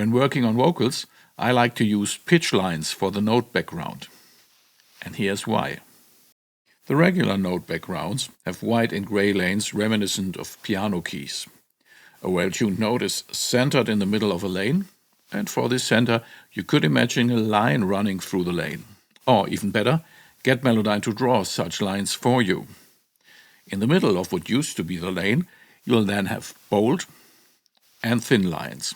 When working on vocals, I like to use pitch lines for the note background. And here's why. The regular note backgrounds have white and gray lanes reminiscent of piano keys. A well-tuned note is centered in the middle of a lane, and for this center you could imagine a line running through the lane. Or even better, get Melodyne to draw such lines for you. In the middle of what used to be the lane, you'll then have bold and thin lines.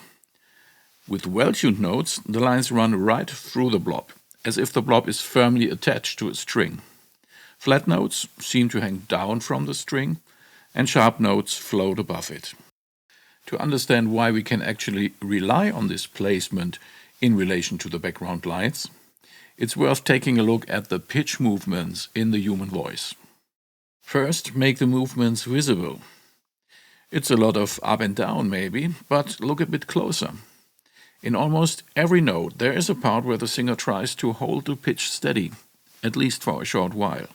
With well-tuned notes, the lines run right through the blob, as if the blob is firmly attached to a string. Flat notes seem to hang down from the string, and sharp notes float above it. To understand why we can actually rely on this placement in relation to the background lines, it's worth taking a look at the pitch movements in the human voice. First, make the movements visible. It's a lot of up and down maybe, but look a bit closer. In almost every note there is a part where the singer tries to hold the pitch steady, at least for a short while.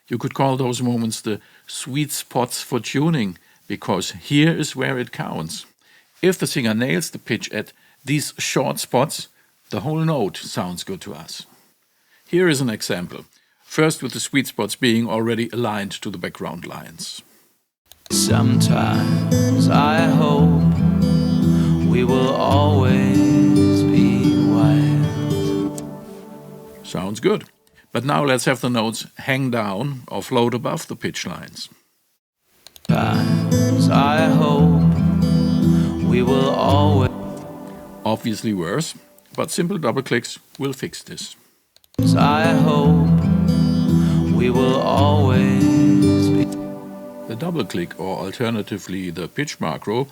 You could call those moments the sweet spots for tuning, because here is where it counts. If the singer nails the pitch at these short spots, the whole note sounds good to us. Here is an example, first with the sweet spots being already aligned to the background lines. Sometimes I hope we will always be wild. Sounds good. But now let's have the notes hang down or float above the pitch lines. Sometimes I hope we will always. Obviously worse, but simple double clicks will fix this. I hope we will always be. The double click, or alternatively the pitch macro,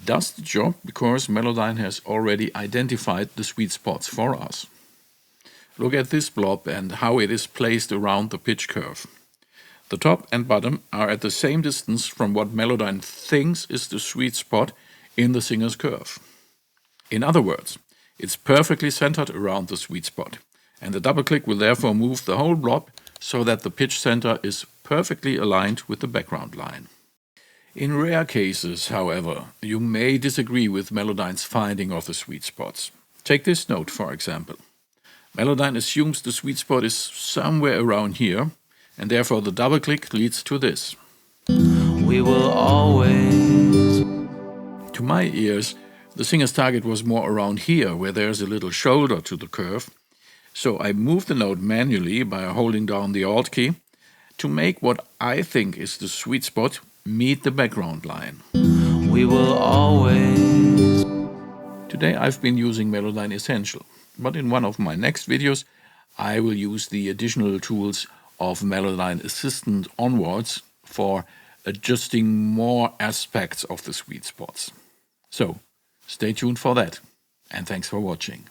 does the job because Melodyne has already identified the sweet spots for us. Look at this blob and how it is placed around the pitch curve. The top and bottom are at the same distance from what Melodyne thinks is the sweet spot in the singer's curve. In other words, it's perfectly centered around the sweet spot, and the double click will therefore move the whole blob so that the pitch center is perfectly aligned with the background line. In rare cases, however, you may disagree with Melodyne's finding of the sweet spots. Take this note, for example. Melodyne assumes the sweet spot is somewhere around here, and therefore the double click leads to this. We will always. To my ears, the singer's target was more around here, where there's a little shoulder to the curve, so I moved the note manually by holding down the Alt key to make what I think is the sweet spot meet the background line. We will always. Today I've been using Melodyne Essential, but in one of my next videos I will use the additional tools of Melodyne Assistant onwards for adjusting more aspects of the sweet spots. So, stay tuned for that, and thanks for watching.